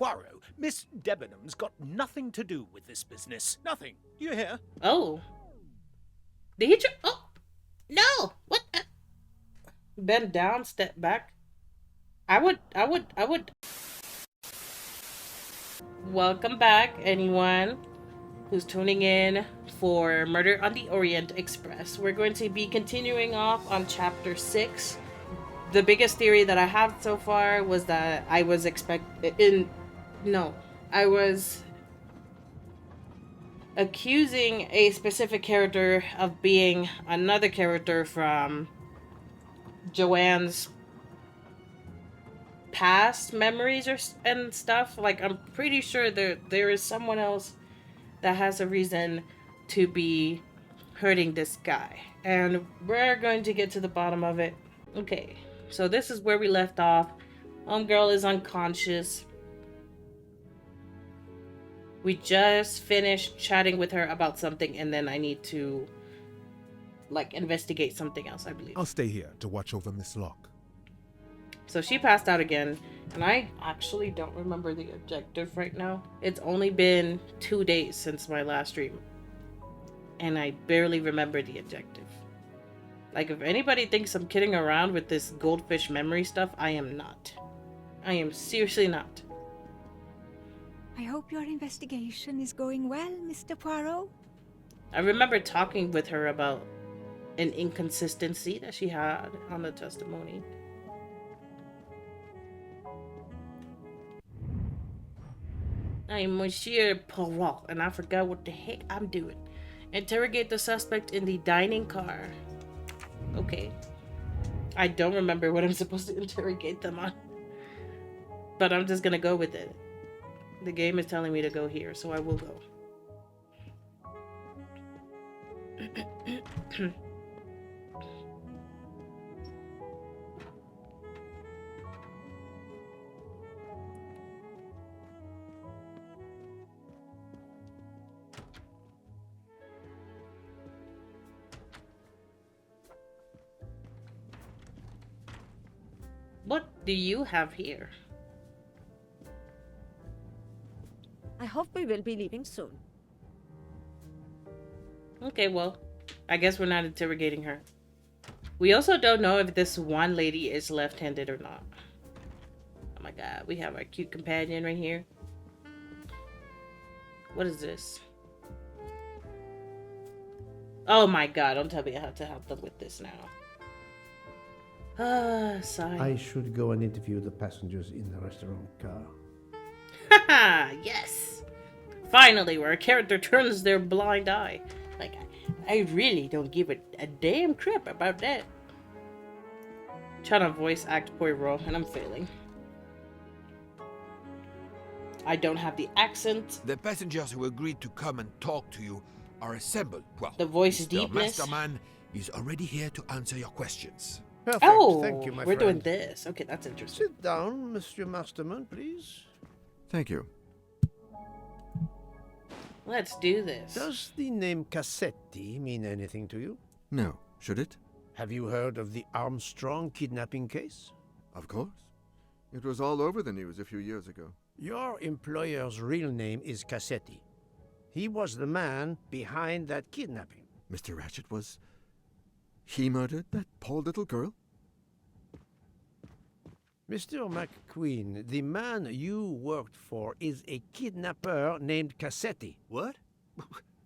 Poirot, Miss Debenham's got nothing to do with this business. Nothing. You hear? Oh. Did he oh! No! What? Bend down, step back. I would. Welcome back, anyone who's tuning in for Murder on the Orient Express. We're going to be continuing off on chapter 6. The biggest theory that I have so far was that I was accusing a specific character of being another character from Joanne's past memories and stuff. Like, I'm pretty sure there is someone else that has a reason to be hurting this guy, and we're going to get to the bottom of it. Okay, so this is where we left off. Homegirl is unconscious. We just finished chatting with her about something, and then I need to investigate something else, I believe. I'll stay here to watch over Miss Locke. So she passed out again, and I actually don't remember the objective right now. It's only been 2 days since my last stream, and I barely remember the objective. Like, if anybody thinks I'm kidding around with this goldfish memory stuff, I am not. I am seriously not. I hope your investigation is going well, Mr. Poirot. I remember talking with her about an inconsistency that she had on the testimony. I'm Monsieur Poirot, and I forgot what the heck I'm doing. Interrogate the suspect in the dining car. Okay. I don't remember what I'm supposed to interrogate them on. But I'm just gonna go with it. The game is telling me to go here, so I will go. What do you have here? I hope we will be leaving soon. Okay, well, I guess we're not interrogating her. We also don't know if this one lady is left-handed or not. Oh my god, we have our cute companion right here. What is this? Oh my god, don't tell me I have to help them with this now. Sigh. I should go and interview the passengers in the restaurant car. Haha, yes! Finally, where a character turns their blind eye. Like, I really don't give a damn crap about that. Trying to voice act Poirot, and I'm failing. I don't have the accent. The passengers who agreed to come and talk to you are assembled. Well, The voice Mr. deepness. Masterman is already here to answer your questions. Perfect. Oh, Thank you, my we're friend. doing this. Okay, that's interesting. Sit down, Monsieur Masterman, please. Thank you. Let's do this. Does the name Cassetti mean anything to you? No, should it? Have you heard of the Armstrong kidnapping case? Of course. It was all over the news a few years ago. Your employer's real name is Cassetti. He was the man behind that kidnapping. Mr. Ratchet was... He murdered that poor little girl? Mr. McQueen, the man you worked for is a kidnapper named Cassetti. What?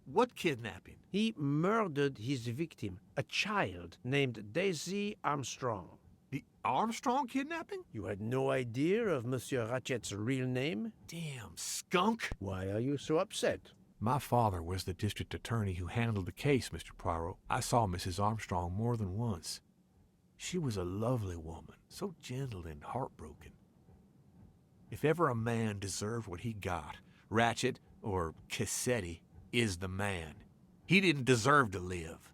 What kidnapping? He murdered his victim, a child named Daisy Armstrong. The Armstrong kidnapping? You had no idea of Monsieur Ratchet's real name? Damn skunk. Why are you so upset? My father was the district attorney who handled the case, Mr. Poirot. I saw Mrs. Armstrong more than once. She was a lovely woman, so gentle and heartbroken. If ever a man deserved what he got, Ratchet, or Cassetti, is the man. He didn't deserve to live.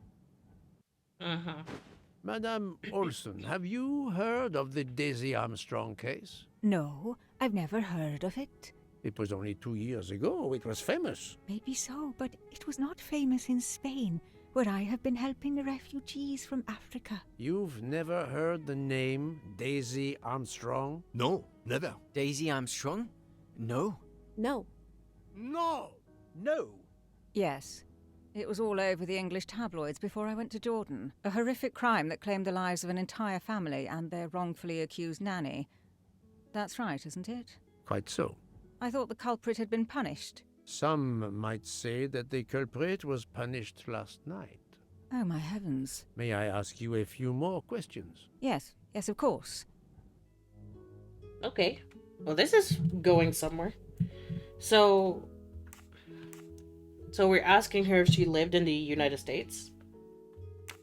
Madame Olson, have you heard of the Daisy Armstrong case? No, I've never heard of it. It was only 2 years ago. It was famous. Maybe so, but it was not famous in Spain, where I have been helping the refugees from Africa. You've never heard the name Daisy Armstrong? No, never. Daisy Armstrong? No? No. No! No. Yes. It was all over the English tabloids before I went to Jordan. A horrific crime that claimed the lives of an entire family and their wrongfully accused nanny. That's right, isn't it? Quite so. I thought the culprit had been punished. Some might say that the culprit was punished last night. Oh, my heavens. May I ask you a few more questions? Yes, of course. Okay. Well, this is going somewhere. So we're asking her if she lived in the United States?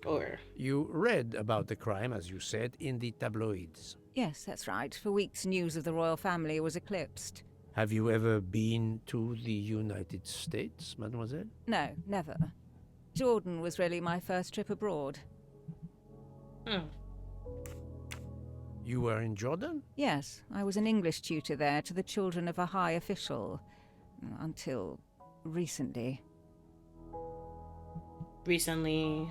Or... You read about the crime, as you said, in the tabloids. Yes, that's right. For weeks, news of the royal family was eclipsed. Have you ever been to the United States, mademoiselle? No, never. Jordan was really my first trip abroad. You were in Jordan? Yes, I was an English tutor there to the children of a high official. Until recently. Recently...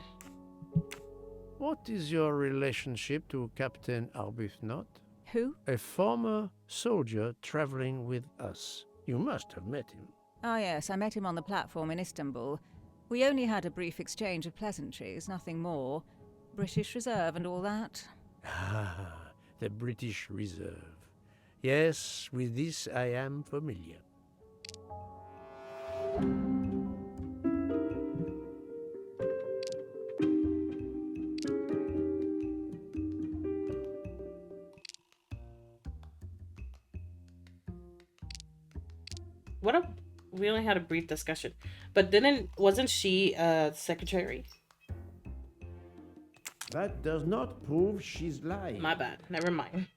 What is your relationship to Captain Arbuthnot? Who? A former soldier traveling with us. You must have met him. Ah, yes, I met him on the platform in Istanbul. We only had a brief exchange of pleasantries, nothing more. British Reserve and all that. Ah, the British Reserve. Yes, with this I am familiar. We only had a brief discussion. But wasn't she secretary? That does not prove she's lying. My bad. Never mind.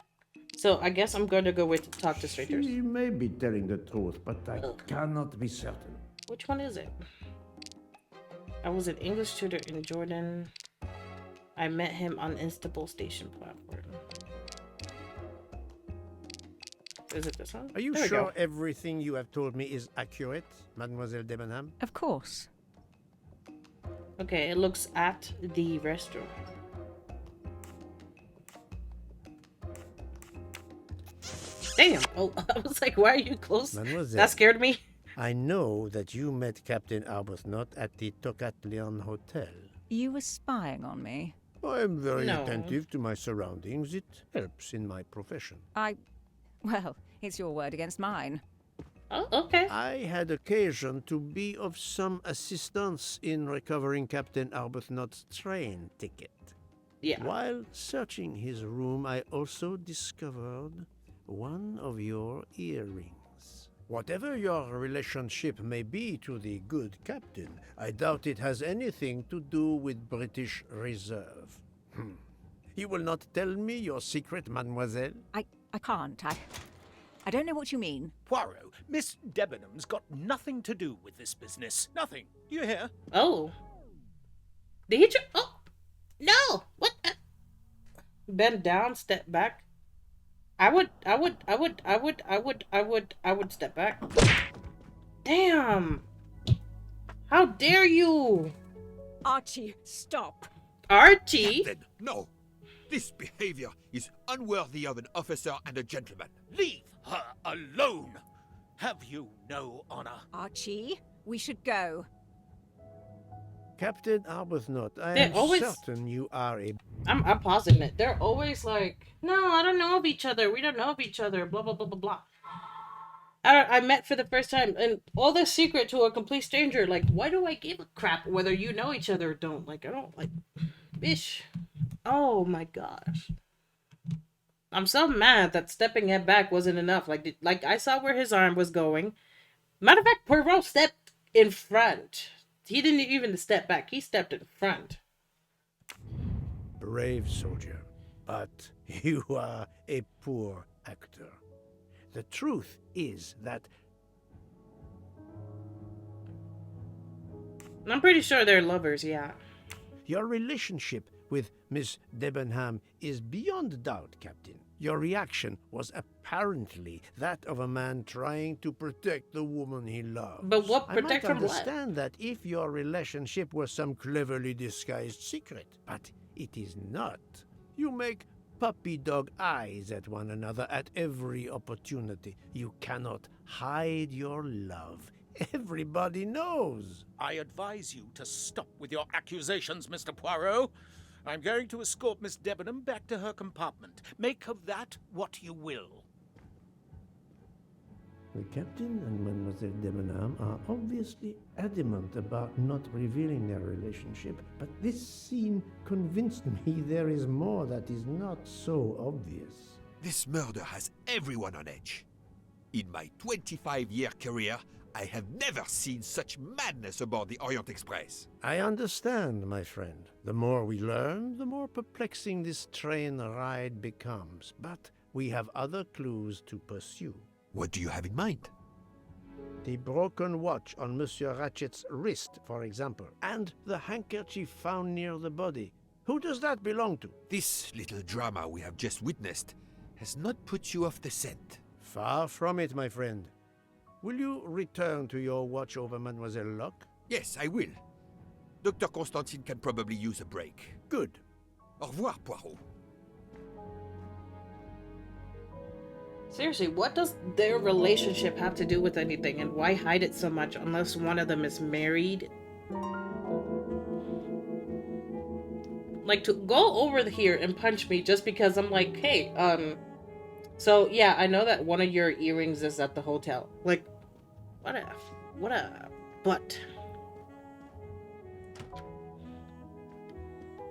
So I guess I'm going to go with talk to strangers. She may be telling the truth, but I cannot be certain. Which one is it? I was an English tutor in Jordan. I met him on Istanbul station platform. Is it this one? Are you There we sure go. everything you have told me is accurate, Mademoiselle Debenham? Of course. Okay, it looks at the restaurant. Damn! Oh, I was like, why are you close? Mademoiselle. That scared me. I know that you met Captain Arbuthnot at the Tokatlian Hotel. You were spying on me. I am very No. attentive to my surroundings. It helps in my profession. Well, it's your word against mine. Oh, okay. I had occasion to be of some assistance in recovering Captain Arbuthnot's train ticket. Yeah. While searching his room, I also discovered one of your earrings. Whatever your relationship may be to the good captain, I doubt it has anything to do with British Reserve. You will not tell me your secret, mademoiselle? I can't. I don't know what you mean. Poirot, Miss Debenham's got nothing to do with this business. Nothing. You hear? Oh. Did he oh! No! What? Bend down, step back. I would step back. Damn! How dare you! Archie, stop. Archie? Then, no. This behavior is unworthy of an officer and a gentleman. Leave her alone. Have you no honor? Archie, we should go. Captain Arbuthnot, I They're am always- certain you are a... I'm pausing it. They're always like, no, I don't know of each other. We don't know of each other. Blah, blah, blah, blah, blah. I met for the first time, and all this secret to a complete stranger. Like, why do I give a crap whether you know each other or don't? Like, I don't, like, bish. Oh my gosh. I'm so mad that stepping it back wasn't enough. Like I saw where his arm was going. Matter of fact, Poirot stepped in front. He didn't even step back. He stepped in front. Brave soldier, but you are a poor actor. The truth is that I'm pretty sure they're lovers, yeah. your relationship with Miss Debenham is beyond doubt, Captain. Your reaction was apparently that of a man trying to protect the woman he loves. But what protect I from might what? understand that if your relationship was some cleverly disguised secret, but it is not. You make puppy dog eyes at one another at every opportunity. You cannot hide your love. Everybody knows. I advise you to stop with your accusations, Mr. Poirot. I'm going to escort Miss Debenham back to her compartment. Make of that what you will. The captain and Mademoiselle Debenham are obviously adamant about not revealing their relationship, but this scene convinced me there is more that is not so obvious. This murder has everyone on edge. In my 25-year career, I have never seen such madness aboard the Orient Express. I understand, my friend. The more we learn, the more perplexing this train ride becomes. But we have other clues to pursue. What do you have in mind? The broken watch on Monsieur Ratchet's wrist, for example, and the handkerchief found near the body. Who does that belong to? This little drama we have just witnessed has not put you off the scent. Far from it, my friend. Will you return to your watch over Mademoiselle Locke? Yes, I will. Dr. Constantine can probably use a break. Good. Au revoir, Poirot. Seriously, what does their relationship have to do with anything, and why hide it so much unless one of them is married? Like, to go over here and punch me just because I'm like, hey, so yeah, I know that one of your earrings is at the hotel. Like, what a butt.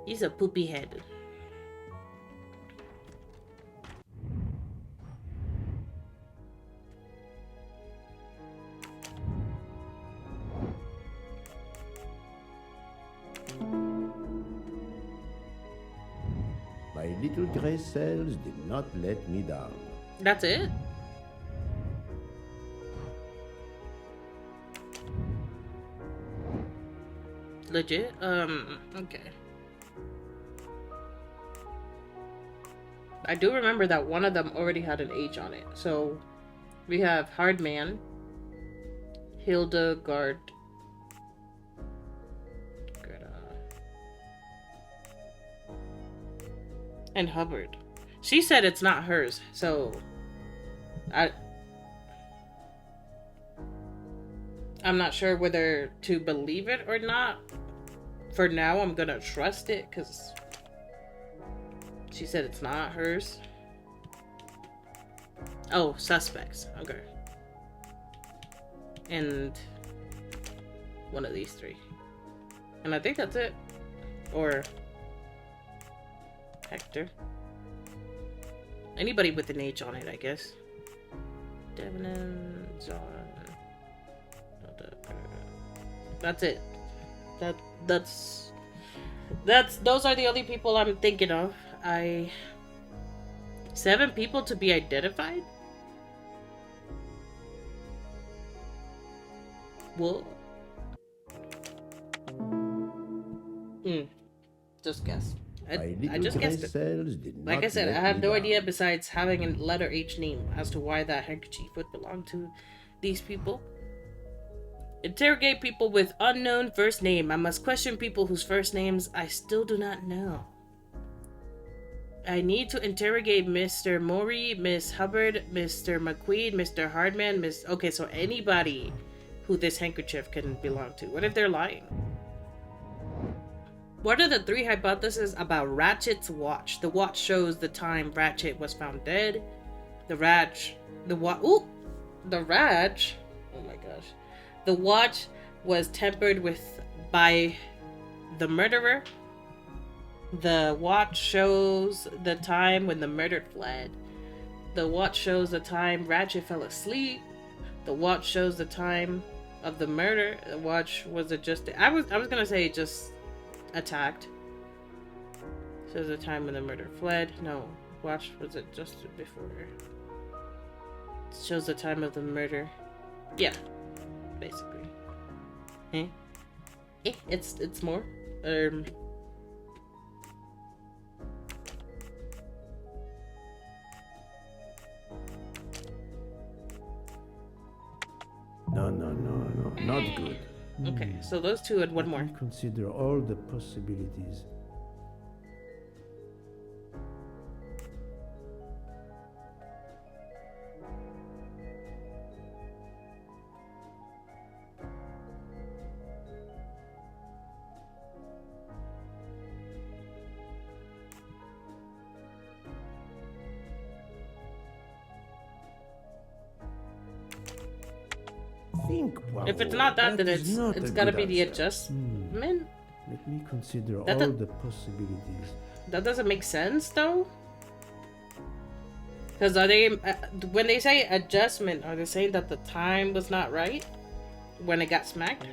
He's a poopy head. My little gray cells did not let me down. That's it? Legit? Okay. I do remember that one of them already had an H on it. So, we have Hardman, Hildegard, and Hubbard. She said it's not hers, so I'm not sure whether to believe it or not. For now, I'm gonna trust it because she said it's not hers. Oh, suspects. Okay. And one of these three. And I think that's it. Or Hector. Anybody with an H on it, I guess. Debenham, John. That's it. That's those are the only people I'm thinking of. 7 people to be identified? Well, just guess. I just guessed it. Like I said, I have no idea besides having a letter H name as to why that handkerchief would belong to these people. Interrogate people with unknown first name. I must question people whose first names I still do not know. I need to interrogate Mr. Maury, Miss Hubbard, Mr. McQueen, Mr. Hardman, Okay, so anybody who this handkerchief can belong to. What if they're lying? What are the 3 hypotheses about Ratchet's watch? The watch shows the time Ratchet was found dead. The watch was tampered with by the murderer. The watch shows the time when the murdered fled. The watch shows the time Ratchet fell asleep. The watch shows the time of the murder. The watch was adjusted. I was gonna say just attacked. Shows the time when the murder fled. No, watch was adjusted before. Shows the time of the murder. Yeah, basically. It's more. No, not good. Okay, so those 2 and one more. Consider all the possibilities. think, Poirot, If it's not that, then is not it's a gotta good be the answer. adjustment. Let me consider That all do- the possibilities. That doesn't make sense though. Because are they when they say adjustment, are they saying that the time was not right when it got smacked?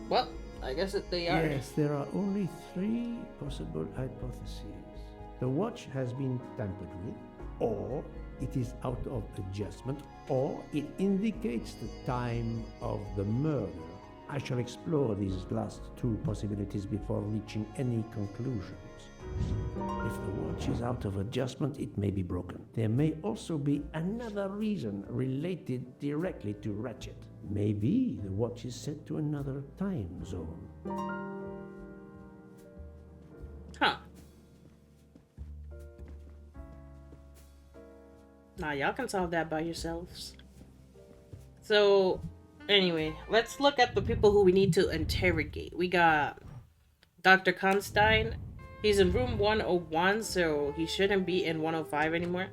Well, I guess they are. Yes, there are only 3 possible hypotheses. The watch has been tampered with, or it is out of adjustment, or it indicates the time of the murder. I shall explore these last 2 possibilities before reaching any conclusions. If the watch is out of adjustment, it may be broken. There may also be another reason related directly to Ratchet. Maybe the watch is set to another time zone. Huh. Nah, y'all can solve that by yourselves. So, anyway, let's look at the people who we need to interrogate. We got Dr. Constein. He's in room 101, so he shouldn't be in 105 anymore.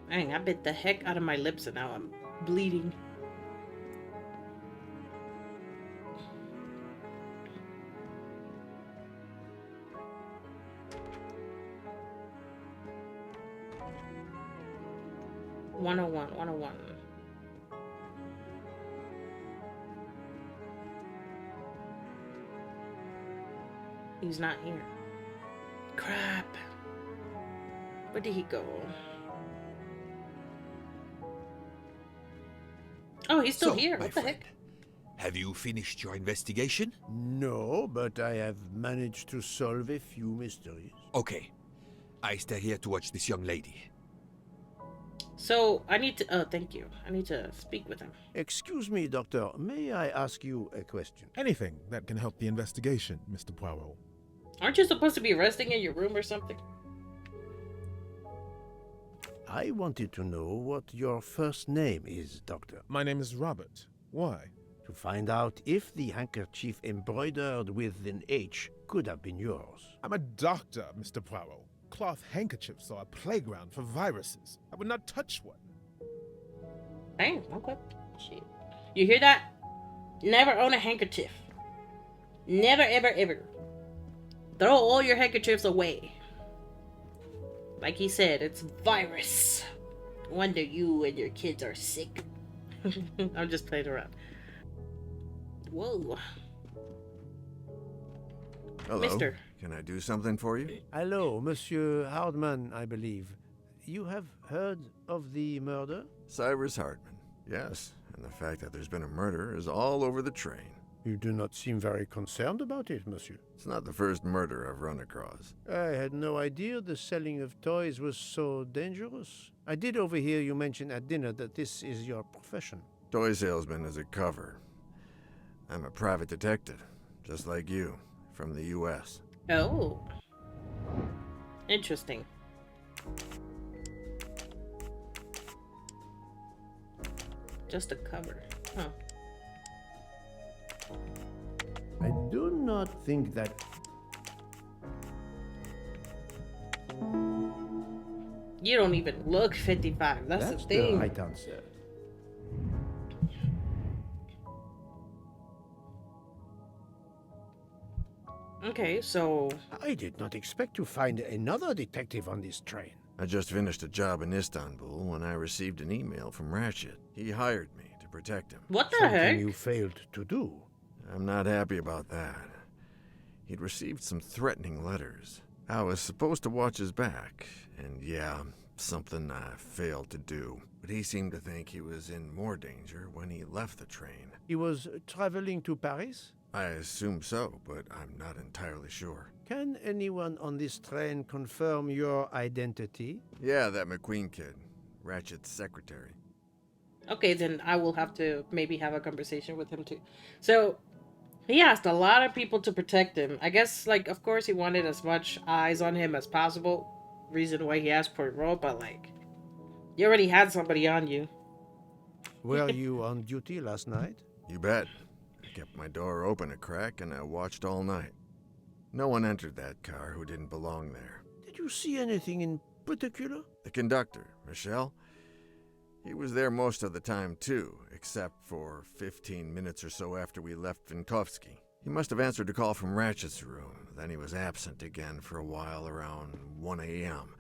Dang, I bit the heck out of my lips and now I'm bleeding. One oh one. He's not here. Crap. Where did he go? Oh, he's still So, here. my What the friend, heck? have you finished your investigation? No, but I have managed to solve a few mysteries. Okay. I stay here to watch this young lady. So, I need to... Oh, thank you. I need to speak with him. Excuse me, Doctor. May I ask you a question? Anything that can help the investigation, Mr. Poirot. Aren't you supposed to be resting in your room or something? I wanted to know what your first name is, Doctor. My name is Robert. Why? To find out if the handkerchief embroidered with an H could have been yours. I'm a doctor, Mr. Poirot. Cloth handkerchiefs are a playground for viruses. I would not touch one. Dang, okay. Shit. You hear that? Never own a handkerchief. Never, ever, ever. Throw all your handkerchiefs away. Like he said, it's virus. Wonder you and your kids are sick. I'm just playing around. Whoa. Hello. Mister. Can I do something for you? Hello, Monsieur Hardman, I believe. You have heard of the murder? Cyrus Hartman. Yes, and the fact that there's been a murder is all over the train. You do not seem very concerned about it, monsieur. It's not the first murder I've run across. I had no idea the selling of toys was so dangerous. I did overhear you mention at dinner that this is your profession. Toy salesman is a cover. I'm a private detective, just like you, from the U.S. Oh. Interesting. Just a cover. Huh. I do not think that... You don't even look 55. That's the thing. the right answer. Okay, so... I did not expect to find another detective on this train. I just finished a job in Istanbul when I received an email from Ratchet. He hired me to protect him. What the Something heck? you failed to do. I'm not happy about that. He'd received some threatening letters. I was supposed to watch his back, and yeah, something I failed to do. But he seemed to think he was in more danger when he left the train. He was traveling to Paris? I assume so, but I'm not entirely sure. Can anyone on this train confirm your identity? Yeah, that McQueen kid. Ratchet's secretary. Okay, then I will have to maybe have a conversation with him too. So, he asked a lot of people to protect him. I guess, like, of course he wanted as much eyes on him as possible. Reason why he asked Poirot, but like, you already had somebody on you. Were you on duty last night? You bet. I kept my door open a crack and I watched all night. No one entered that car who didn't belong there. Did you see anything in particular? The conductor, Michelle, he was there most of the time too, except for 15 minutes or so after we left Vinkovsky. He must have answered a call from Ratchet's room, then he was absent again for a while around 1 a.m.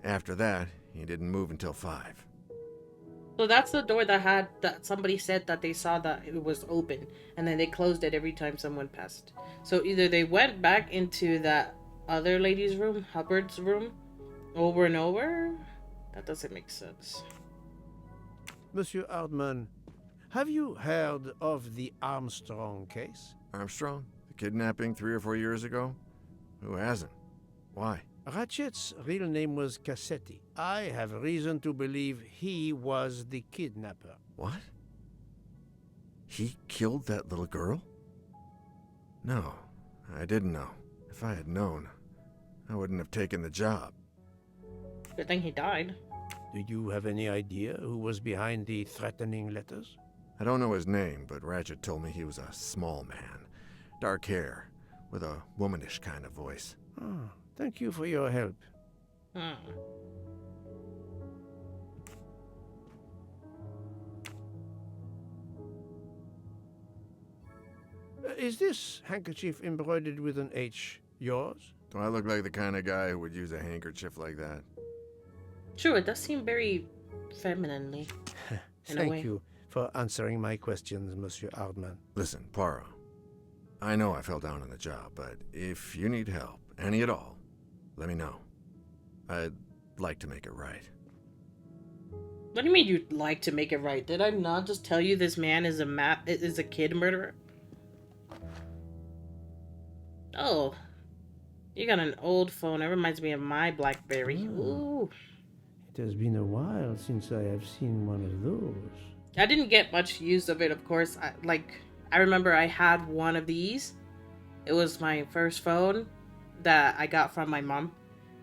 After that, he didn't move until 5. So that's the door that somebody said that they saw that it was open, and then they closed it every time someone passed. So either they went back into that other lady's room, Hubbard's room, over and over. That doesn't make sense. Monsieur Hardman, have you heard of the Armstrong case? Armstrong? The kidnapping 3 or 4 years ago? Who hasn't? Why? Ratchet's real name was Cassetti. I have reason to believe he was the kidnapper. What? He killed that little girl? No, I didn't know. If I had known, I wouldn't have taken the job. Good thing he died. Do you have any idea who was behind the threatening letters? I don't know his name, but Ratchet told me he was a small man. Dark hair, with a womanish kind of voice. Oh, thank you for your help. Is this handkerchief embroidered with an H yours? Do I look like the kind of guy who would use a handkerchief like that? Sure, it does seem very femininely. In a way. Thank you for answering my questions, Monsieur Hardman. Listen, Poirot. I know I fell down on the job, but if you need help, any at all, let me know. I'd like to make it right. What do you mean you'd like to make it right? Did I not just tell you this man is a kid murderer? Oh. You got an old phone. That reminds me of my BlackBerry. Ooh. It has been a while since I have seen one of those. I didn't get much use of it, of course. I remember I had one of these. It was my first phone that I got from my mom.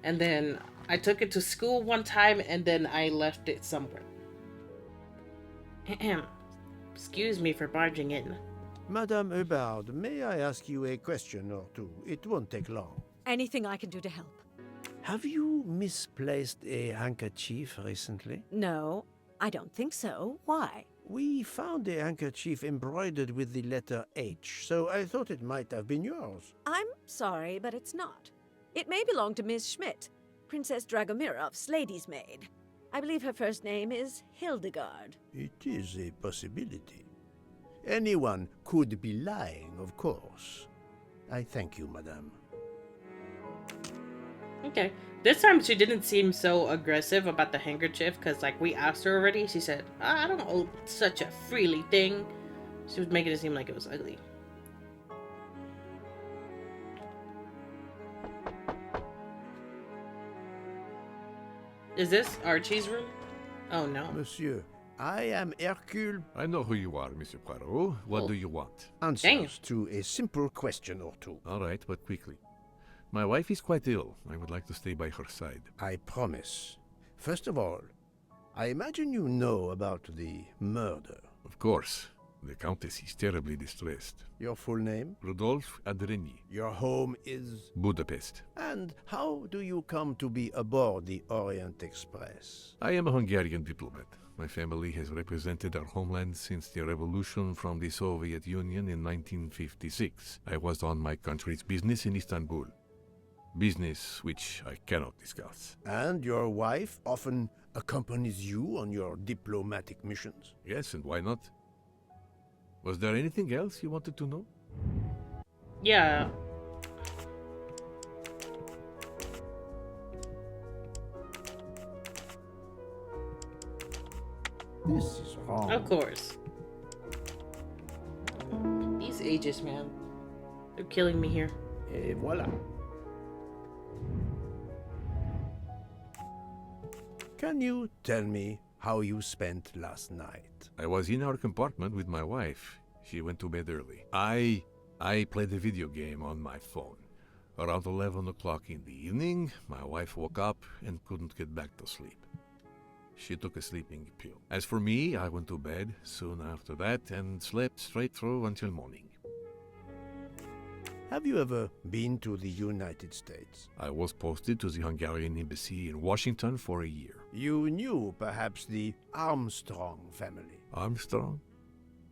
And then I took it to school one time and then I left it somewhere. Excuse me for barging in. Madame Hubbard, may I ask you a question or two? It won't take long. Anything I can do to help? Have you misplaced a handkerchief recently? No, I don't think so. Why? We found a handkerchief embroidered with the letter H, so I thought it might have been yours. I'm sorry, but it's not. It may belong to Miss Schmidt, Princess Dragomirov's lady's maid. I believe her first name is Hildegard. It is a possibility. Anyone could be lying, of course. I thank you, madame. Okay. This time she didn't seem so aggressive about the handkerchief because, we asked her already. She said, I don't owe such a freely thing. She was making it seem like it was ugly. Is this Archie's room? Oh, no. Monsieur, I am Hercule. I know who you are, Monsieur Poirot. What do you want? Answers to a simple question or two. All right, but quickly. My wife is quite ill. I would like to stay by her side. I promise. First of all, I imagine you know about the murder. Of course. The Countess is terribly distressed. Your full name? Rodolphe Adreny. Your home is? Budapest. And how do you come to be aboard the Orient Express? I am a Hungarian diplomat. My family has represented our homeland since the revolution from the Soviet Union in 1956. I was on my country's business in Istanbul. Business which I cannot discuss. And your wife often accompanies you on your diplomatic missions? Yes, and why not? Was there anything else you wanted to know? Yeah. This is wrong. Of course. These ages, man. They're killing me here. Et voilà. Can you tell me how you spent last night? I was in our compartment with my wife. She went to bed early. I played a video game on my phone. Around 11 o'clock in the evening, my wife woke up and couldn't get back to sleep. She took a sleeping pill. As for me, I went to bed soon after that and slept straight through until morning. Have you ever been to the United States? I was posted to the Hungarian embassy in Washington for a year. You knew perhaps the Armstrong family. Armstrong?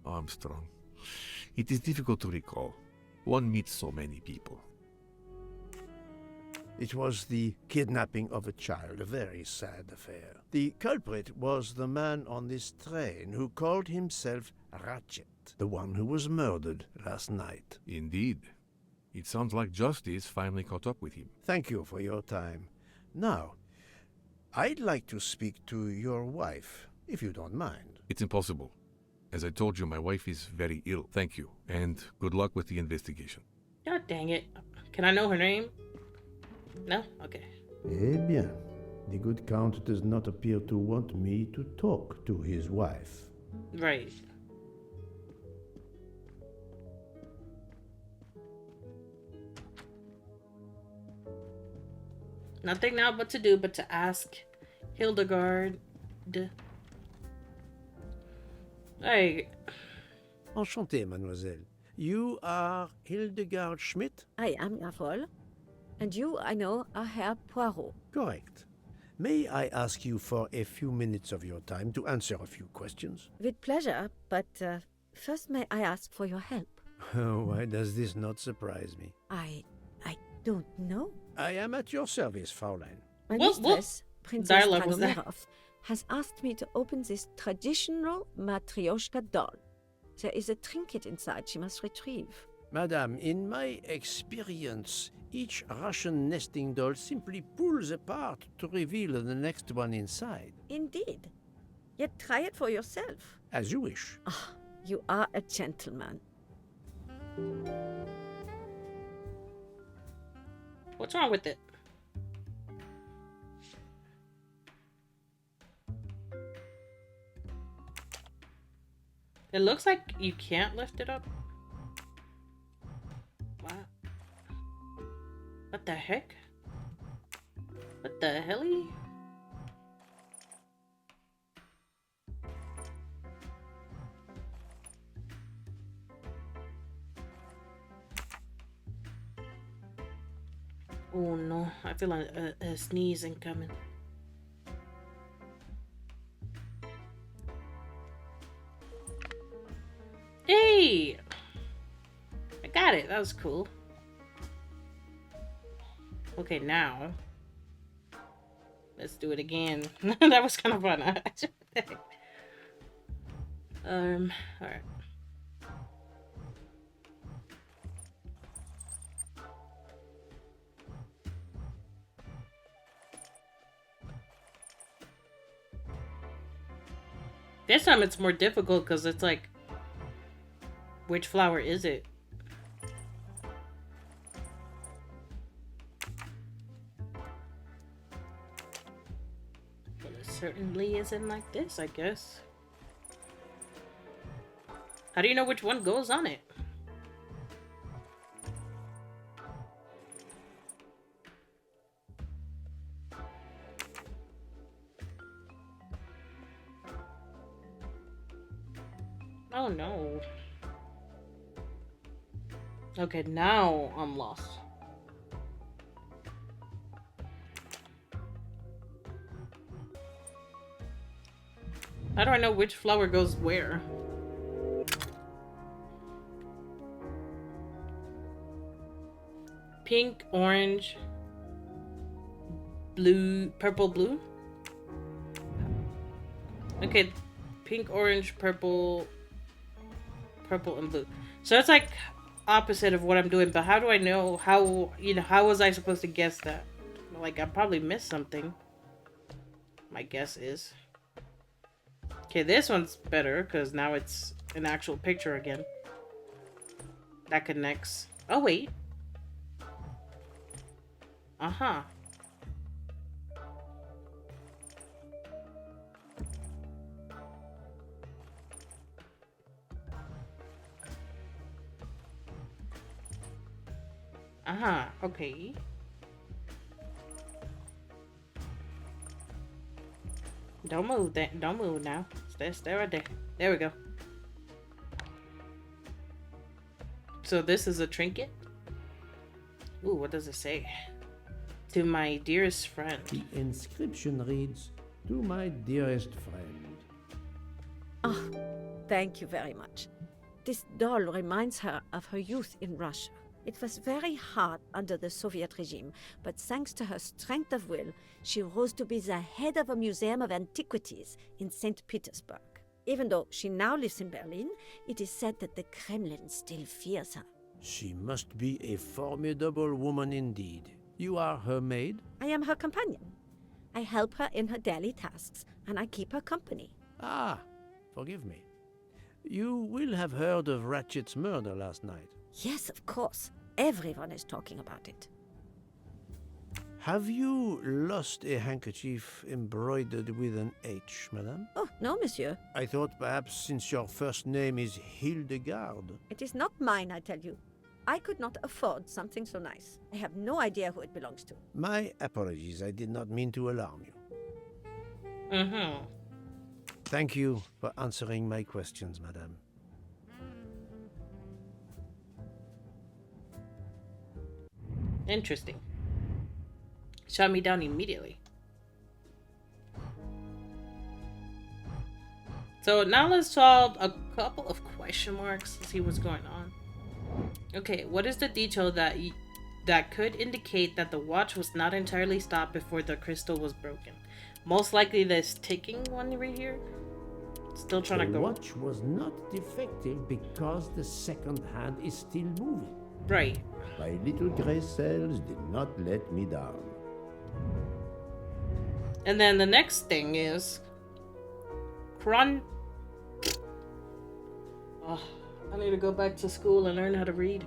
Armstrong. It is difficult to recall. One meets so many people. It was the kidnapping of a child, a very sad affair. The culprit was the man on this train who called himself Ratchet, the one who was murdered last night. Indeed. It sounds like justice finally caught up with him. Thank you for your time. Now, I'd like to speak to your wife, if you don't mind. It's impossible. As I told you, my wife is very ill. Thank you, and good luck with the investigation. God dang it. Can I know her name? No? Okay. Eh bien, the good count does not appear to want me to talk to his wife. Right. Nothing now but to do but to ask Hildegard. Hey. Enchanté, mademoiselle. You are Hildegard Schmidt? I am, jawohl. And you, I know, are Herr Poirot. Correct. May I ask you for a few minutes of your time to answer a few questions? With pleasure, but first may I ask for your help? Why does this not surprise me? I don't know. I am at your service, Fraulein. My What mistress, Princess dialogue was that? Dragomirov, has asked me to open this traditional Matryoshka doll. There is a trinket inside she must retrieve. Madame, in my experience, each Russian nesting doll simply pulls apart to reveal the next one inside. Indeed. Yet try it for yourself. As you wish. Ah, you are a gentleman. What's wrong with it? It looks like you can't lift it up. Wow. What the heck? What the helly? Oh no, I feel like a sneeze incoming. Hey! I got it, that was cool. Okay, now. Let's do it again. That was kind of fun. Alright. This time it's more difficult because it's like, which flower is it? Well, it certainly isn't like this, I guess. How do you know which one goes on it? Oh no. Okay, now I'm lost. How do I know which flower goes where? Pink, orange, blue, purple, blue? Okay, pink, orange, purple, and blue. So that's like opposite of what I'm doing, but how do I know how, how was I supposed to guess that? Like, I probably missed something. My guess is. Okay, this one's better because now it's an actual picture again. That connects. Oh, wait. Uh-huh. Uh-huh, okay. Don't move. Don't move now. Stay right there. There we go. So this is a trinket? Ooh, what does it say? To my dearest friend. The inscription reads, "To my dearest friend." Oh, thank you very much. This doll reminds her of her youth in Russia. It was very hard under the Soviet regime, but thanks to her strength of will, she rose to be the head of a museum of antiquities in St. Petersburg. Even though she now lives in Berlin, it is said that the Kremlin still fears her. She must be a formidable woman indeed. You are her maid? I am her companion. I help her in her daily tasks, and I keep her company. Ah, forgive me. You will have heard of Ratchet's murder last night. Yes, of course. Everyone is talking about it. Have you lost a handkerchief embroidered with an H, madame? Oh, no, monsieur. I thought perhaps since your first name is Hildegard. It is not mine, I tell you. I could not afford something so nice. I have no idea who it belongs to. My apologies, I did not mean to alarm you. Mm-hmm. Thank you for answering my questions, madame. Interesting. Shut me down immediately. So now let's solve a couple of question marks to see what's going on. Okay, what is the detail that could indicate that the watch was not entirely stopped before the crystal was broken? Most likely this ticking one right here. Still trying to go. The watch was not defective because the second hand is still moving. Right. My little gray cells did not let me down. And then the next thing is Oh, I need to go back to school and learn how to read.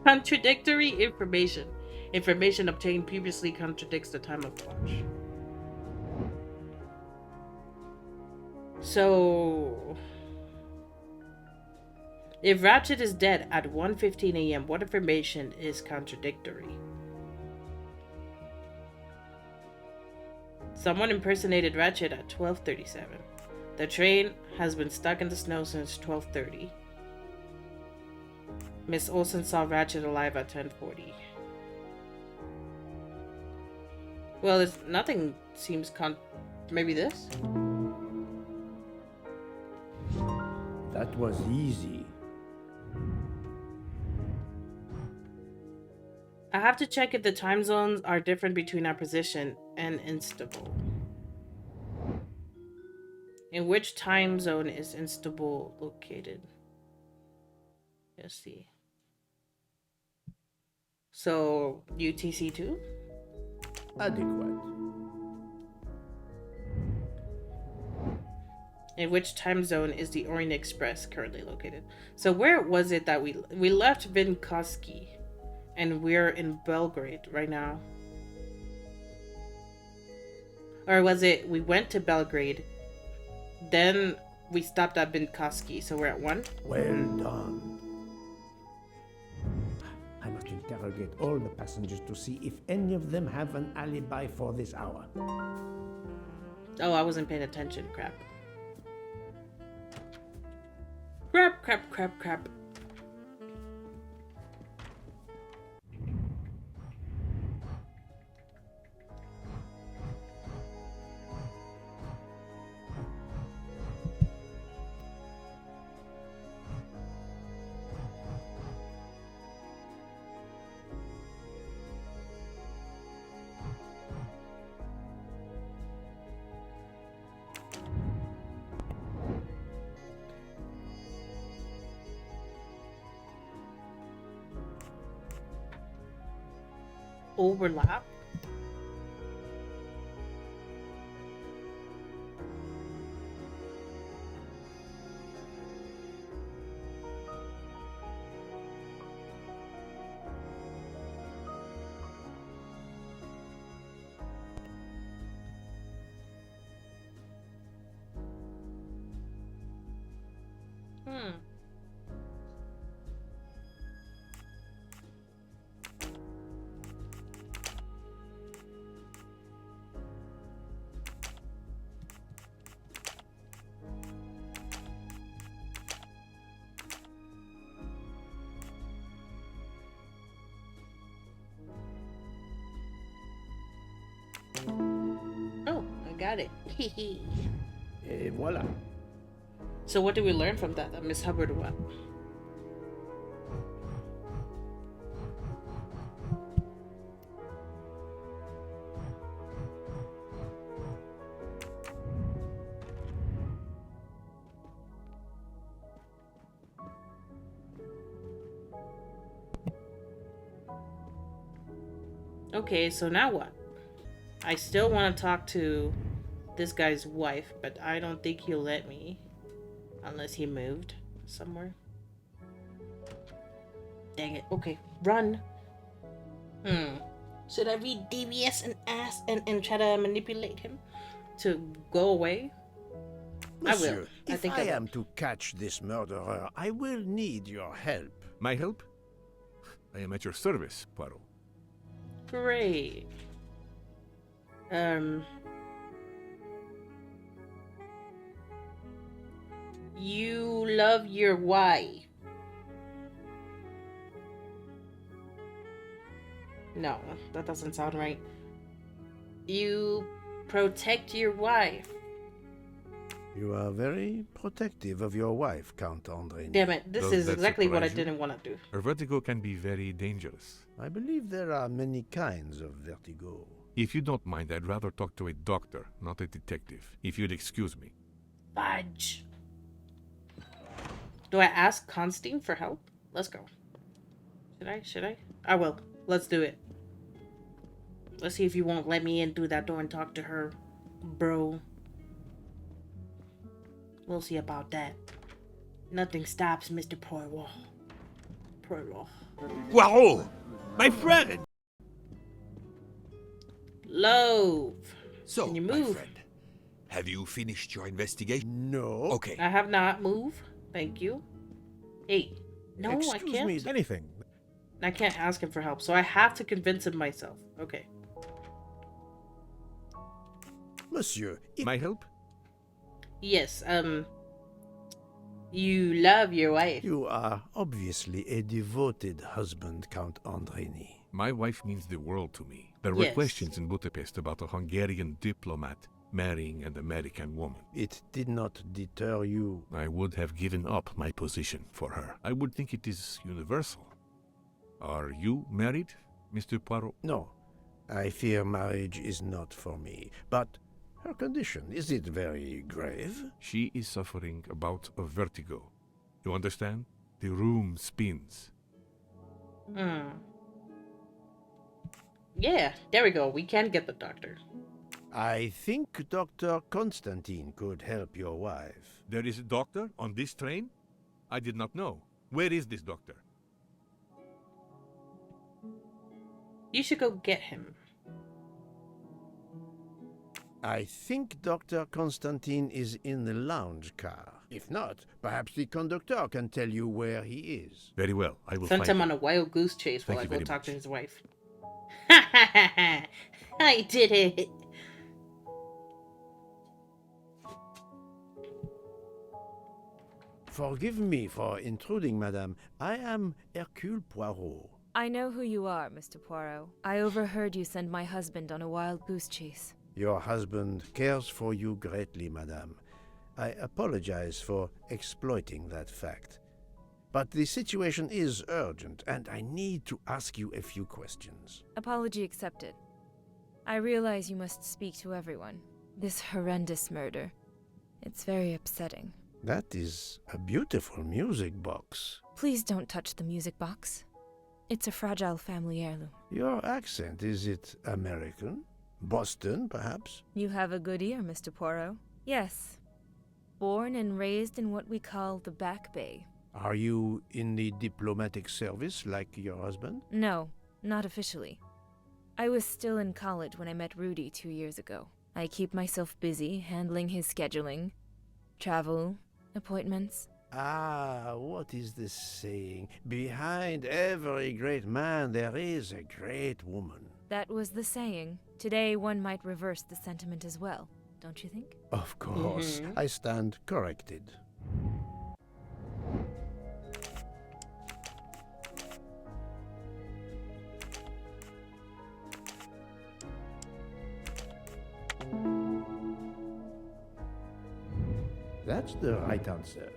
Contradictory information. Information obtained previously contradicts the time of watch. So, if Ratchet is dead at 1:15 a.m., what information is contradictory? Someone impersonated Ratchet at 12:37. The train has been stuck in the snow since 12:30. Miss Olsen saw Ratchet alive at 10:40. Well, nothing seems maybe this? That was easy. I have to check if the time zones are different between our position and Instable. In which time zone is Instable located? Let's see. So, UTC2? Adequate. In which time zone is the Orient Express currently located? So where was it that we left Vinkovsky and we're in Belgrade right now? Or was it we went to Belgrade, then we stopped at Vinkovsky, so we're at 1? Well done. I must interrogate all the passengers to see if any of them have an alibi for this hour. Oh, I wasn't paying attention. Crap. Crap. Overlap. got it. Et voilà. So what did we learn from that? That Miss Hubbard or what? Okay, so now what? I still want to talk to this guy's wife, but I don't think he'll let me. Unless he moved somewhere. Dang it. Okay, run. Should I be devious and ask and try to manipulate him to go away? Monsieur, I will. I if think I I will. am to catch this murderer, I will need your help. My help? I am at your service, Poirot. Great. You love your wife. No, that doesn't sound right. You protect your wife. You are very protective of your wife, Count André. Damn it, this Does is that exactly what I surprise you? didn't want to do. Her vertigo can be very dangerous. I believe there are many kinds of vertigo. If you don't mind, I'd rather talk to a doctor, not a detective. If you'd excuse me. Fudge. Do I ask Constantine for help? Let's go. Should I? I will. Let's do it. Let's see if you won't let me in through that door and talk to her, bro. We'll see about that. Nothing stops Mr. Poirot. Poirot. Poirot! My friend! Love. So, Can you my move? friend, have you finished your investigation? No. Okay. I have not moved. Thank you. Hey. No, I Excuse can't. me. Anything. I can't ask him for help, so I have to convince him myself. Okay. Monsieur, if My help? Yes, you love your wife. you are obviously a devoted husband, Count Andrény. My wife means the world to me. There were Yes. questions in Budapest about a Hungarian diplomat marrying an American woman. It did not deter you. I would have given up my position for her. I would think it is universal. Are you married, Mr. Poirot? No, I fear marriage is not for me. But her condition, is it very grave? She is suffering a bout of vertigo. You understand? The room spins. Yeah, there we go. We can get the doctor. I think Dr. Constantine could help your wife. There is a doctor on this train? I did not know. Where is this doctor? You should go get him. I think Dr. Constantine is in the lounge car. If not, perhaps the conductor can tell you where he is. Very well. I will Sent find him him. on a wild goose chase while Thank I you go very talk to much. his wife. Ha ha ha ha! I did it! Forgive me for intruding, madame. I am Hercule Poirot. I know who you are, Mr. Poirot. I overheard you send my husband on a wild goose chase. Your husband cares for you greatly, madame. I apologize for exploiting that fact. But the situation is urgent, and I need to ask you a few questions. Apology accepted. I realize you must speak to everyone. This horrendous murder. It's very upsetting. That is a beautiful music box. Please don't touch the music box. It's a fragile family heirloom. Your accent, is it American? Boston, perhaps? You have a good ear, Mr. Poirot. Yes. Born and raised in what we call the Back Bay. Are you in the diplomatic service like your husband? No, not officially. I was still in college when I met Rudy 2 years ago. I keep myself busy handling his scheduling, travel, appointments. Ah, what is the saying? Behind every great man there is a great woman. That was the saying. Today one might reverse the sentiment as well, don't you think? Of course, I stand corrected. That's the right answer.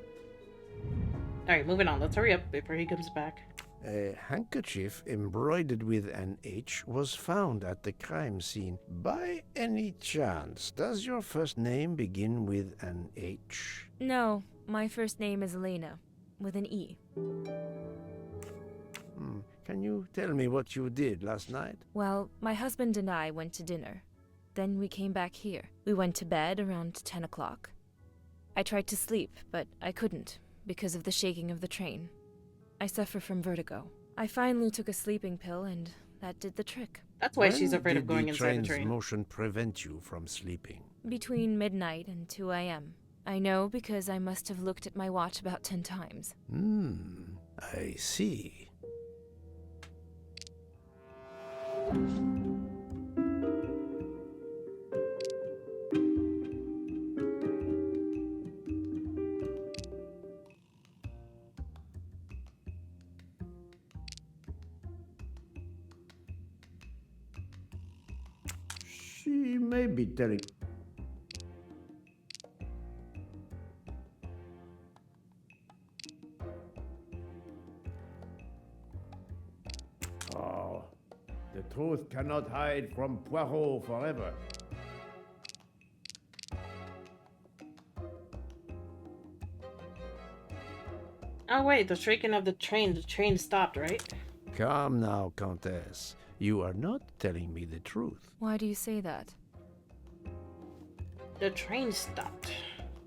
Alright, moving on. Let's hurry up before he comes back. A handkerchief embroidered with an H was found at the crime scene. By any chance, does your first name begin with an H? No, my first name is Elena, with an E. Can you tell me what you did last night? Well, my husband and I went to dinner. Then we came back here. We went to bed around 10 o'clock. I tried to sleep, but I couldn't, because of the shaking of the train. I suffer from vertigo. I finally took a sleeping pill, and that did the trick. That's why she's afraid of going inside the train's train. motion prevent you from sleeping? Between midnight and 2 a.m. I know because I must have looked at my watch about 10 times. I see. She may be telling... Oh, the truth cannot hide from Poirot forever. Oh wait, the shaking of the train stopped, right? Calm now, Countess. You are not telling me the truth. Why do you say that? The train stopped.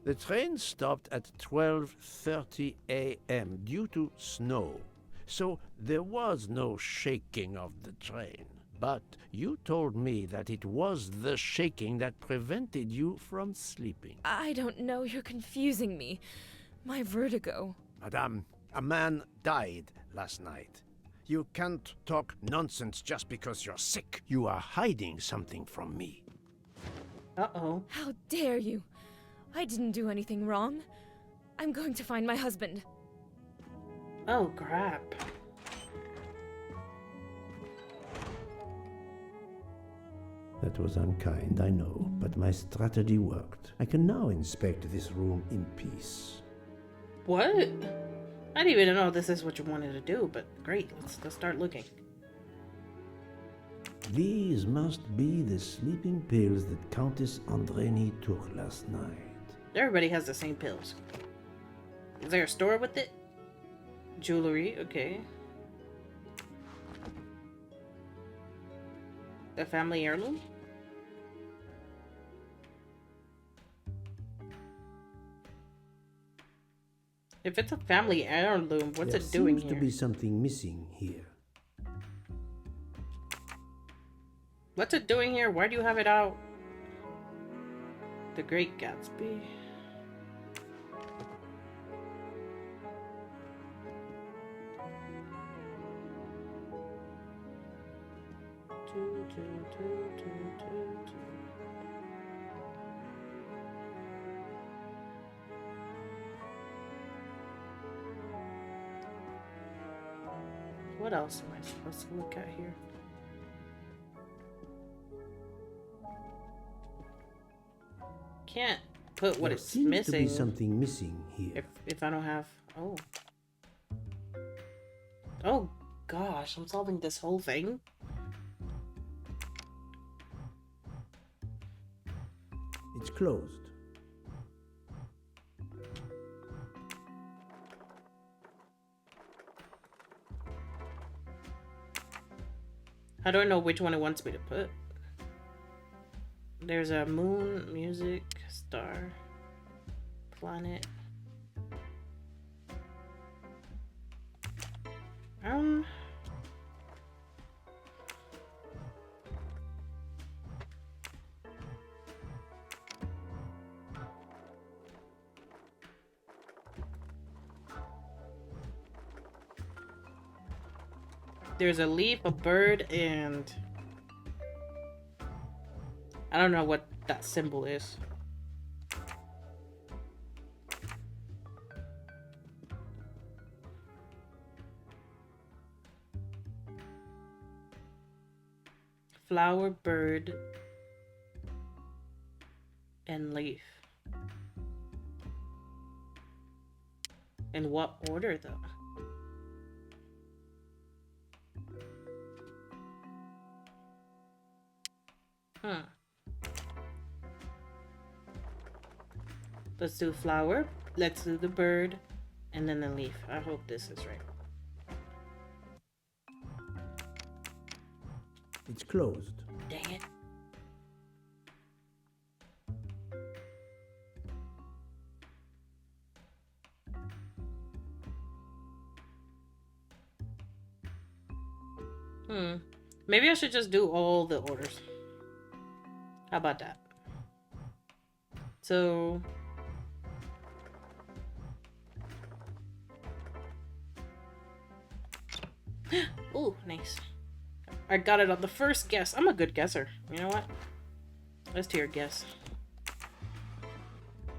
The train stopped at 12:30 a.m. due to snow. So there was no shaking of the train. But you told me that it was the shaking that prevented you from sleeping. I don't know, you're confusing me. My vertigo. Madame, a man died last night. You can't talk nonsense just because you're sick. You are hiding something from me. Uh-oh. How dare you? I didn't do anything wrong. I'm going to find my husband. Oh, crap. That was unkind, I know, but my strategy worked. I can now inspect this room in peace. What? I didn't even know this is what you wanted to do, but great. Let's start looking. These must be the sleeping pills that Countess Andreni took last night. Everybody has the same pills. Is there a store with it? Jewelry, okay. A family heirloom? If it's a family heirloom, what's it doing here? There seems to be something missing here. What's it doing here? Why do you have it out? The Great Gatsby. What else am I supposed to look at here? Can't put what it's There seems to be missing something missing here. if I don't have. Oh. Oh gosh, I'm solving this whole thing. It's closed. How do I know which one it wants me to put? There's a moon, music, star, planet. There's a leaf, a bird, and I don't know what that symbol is. Flower, bird, In what order, though? Huh. Let's do flower. Let's do the bird. And then the leaf. I hope this is right. It's closed. Dang it. Maybe I should just do all the orders. How about that? So... Ooh, nice. I got it on the first guess. I'm a good guesser. You know what? Let's do your guess.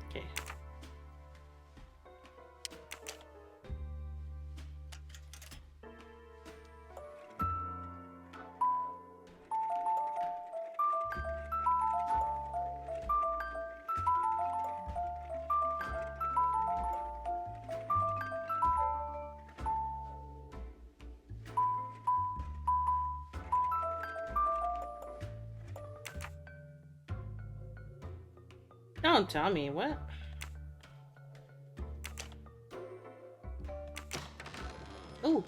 Okay. Don't tell me, what? Ooh.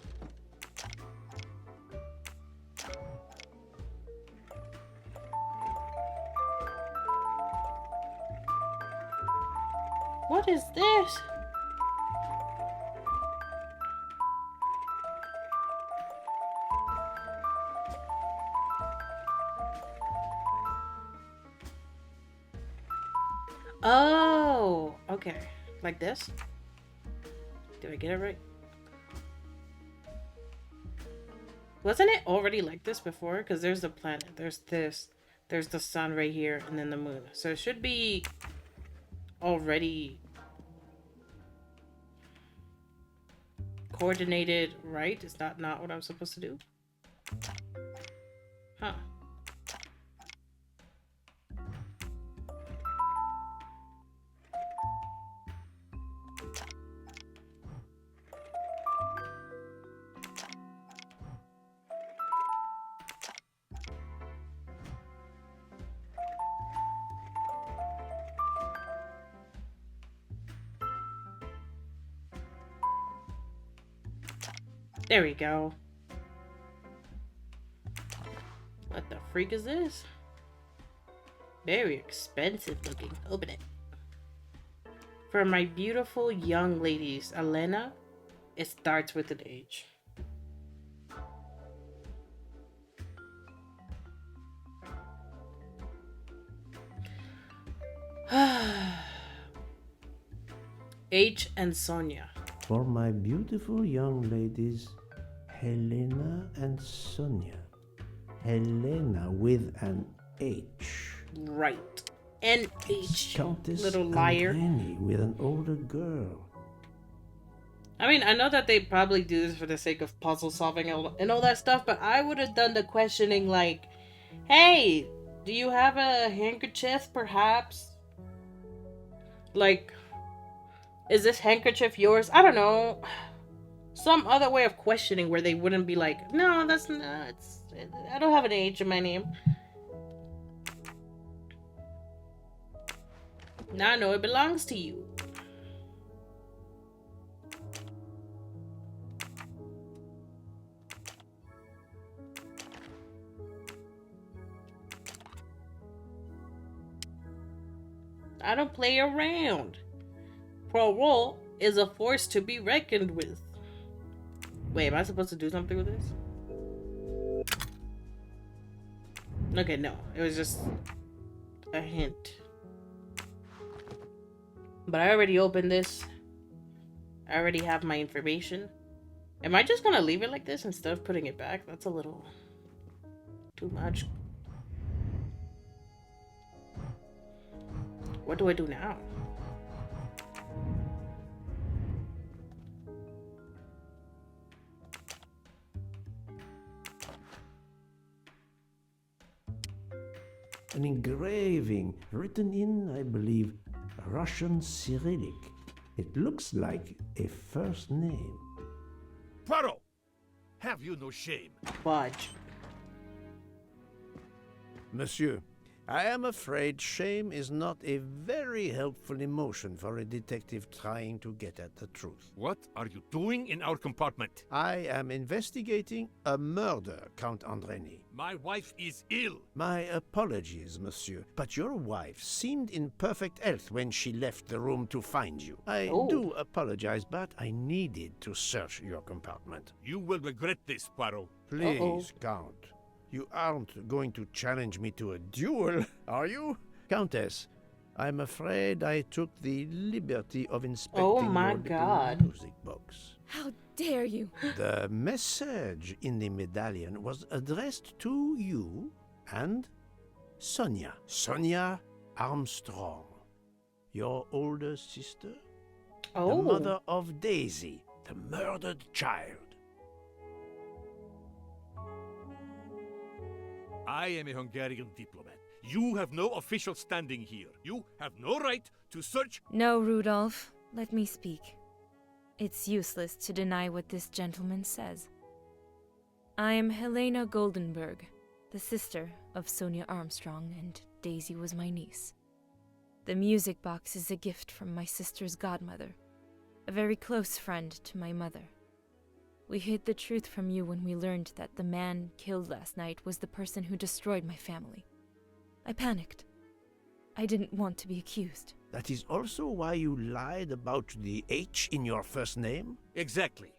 What is this? Oh, okay. Like this? Did I get it right? Wasn't it already like this before? Because there's the planet, there's this, there's the sun right here, and then the moon. So it should be already coordinated, right? Is that not what I'm supposed to do? Huh. There we go. What the freak is this? Very expensive looking. Open it. For my beautiful young ladies, Elena, it starts with an H. H and Sonia. For my beautiful young ladies, Helena and Sonia. Helena with an H. Right. N-H. Countess Little liar. Annie with an older girl. I mean, I know that they probably do this for the sake of puzzle solving and all that stuff, but I would have done the questioning like, hey, do you have a handkerchief, perhaps? Like, is this handkerchief yours? I don't know. Some other way of questioning where they wouldn't be like, no, that's not, I don't have an H in my name. Now I know it belongs to you. I don't play around. Poirot is a force to be reckoned with. Wait, am I supposed to do something with this? Okay, no. It was just a hint. But I already opened this. I already have my information. Am I just gonna leave it like this instead of putting it back? That's a little too much. What do I do now? An engraving written in, I believe, Russian Cyrillic. It looks like a first name. Poirot! Have you no shame? Fudge. Monsieur, I am afraid shame is not a very helpful emotion for a detective trying to get at the truth. What are you doing in our compartment? I am investigating a murder, Count Andreni. My wife is ill. My apologies, monsieur, but your wife seemed in perfect health when she left the room to find you. I do apologize, but I needed to search your compartment. You will regret this, Poirot. Please, Count. You aren't going to challenge me to a duel, are you? Countess, I'm afraid I took the liberty of inspecting Oh my your little God. music box. How dare you? The message in the medallion was addressed to you and Sonia. Sonia Armstrong. Your older sister? Oh. The mother of Daisy, the murdered child. I am a Hungarian diplomat. You have no official standing here. You have no right to search. No, Rudolph. Let me speak. It's useless to deny what this gentleman says. I am Helena Goldenberg, the sister of Sonia Armstrong, and Daisy was my niece. The music box is a gift from my sister's godmother, a very close friend to my mother. We hid the truth from you when we learned that the man killed last night was the person who destroyed my family. I panicked. I didn't want to be accused. That is also why you lied about the H in your first name? Exactly.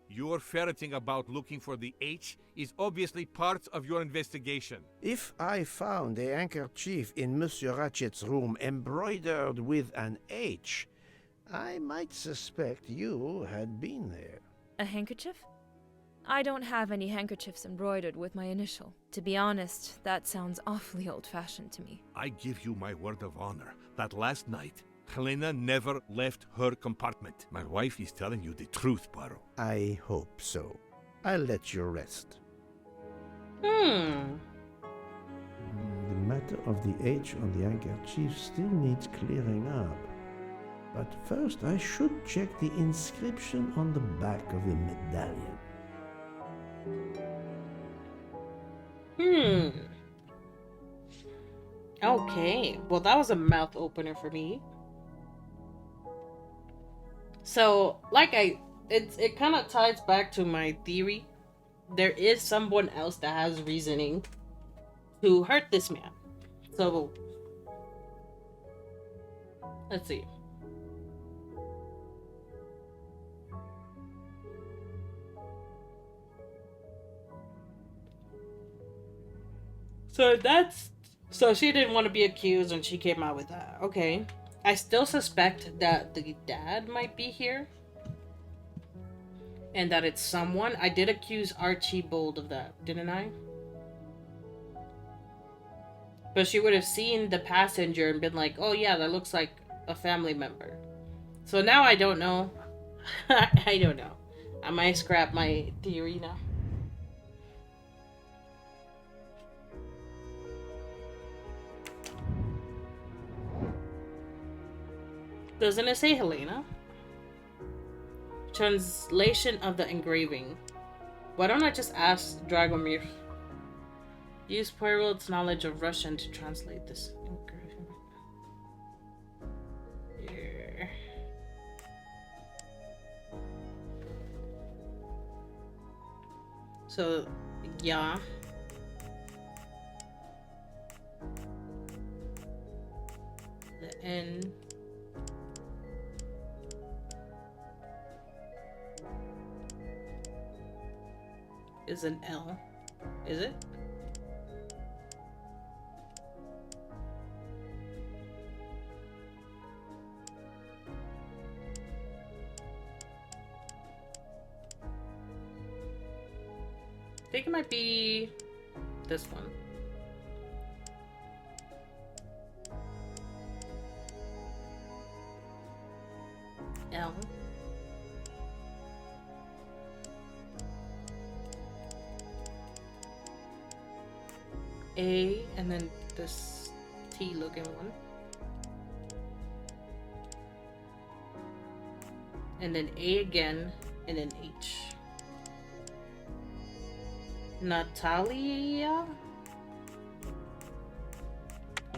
Your ferreting about looking for the H is obviously part of your investigation. If I found a handkerchief in Monsieur Ratchet's room embroidered with an H, I might suspect you had been there. A handkerchief? I don't have any handkerchiefs embroidered with my initial. To be honest, that sounds awfully old-fashioned to me. I give you my word of honor that last night, Helena never left her compartment. My wife is telling you the truth, Poirot. I hope so. I'll let you rest. Hmm. The matter of the H on the handkerchief still needs clearing up. But first I should check the inscription on the back of the medallion. Okay. Well, that was a mouth opener for me. So, it kind of ties back to my theory. There is someone else that has reasoning to hurt this man. So, let's see. So she didn't want to be accused and she came out with that. Okay. I still suspect that the dad might be here. And that it's someone. I did accuse Archibald of that, didn't I? But she would have seen the passenger and been like, oh yeah, that looks like a family member. So now I don't know. I don't know. I might scrap my theory now. Doesn't it say Helena? Translation of the engraving. Why don't I just ask Dragomir? Use Poirot's knowledge of Russian to translate this engraving. Here. So, yeah. The N. Is an L. Is it? I think it might be this one. L. A, and then this T looking one. and then A again, and then H. Natalia?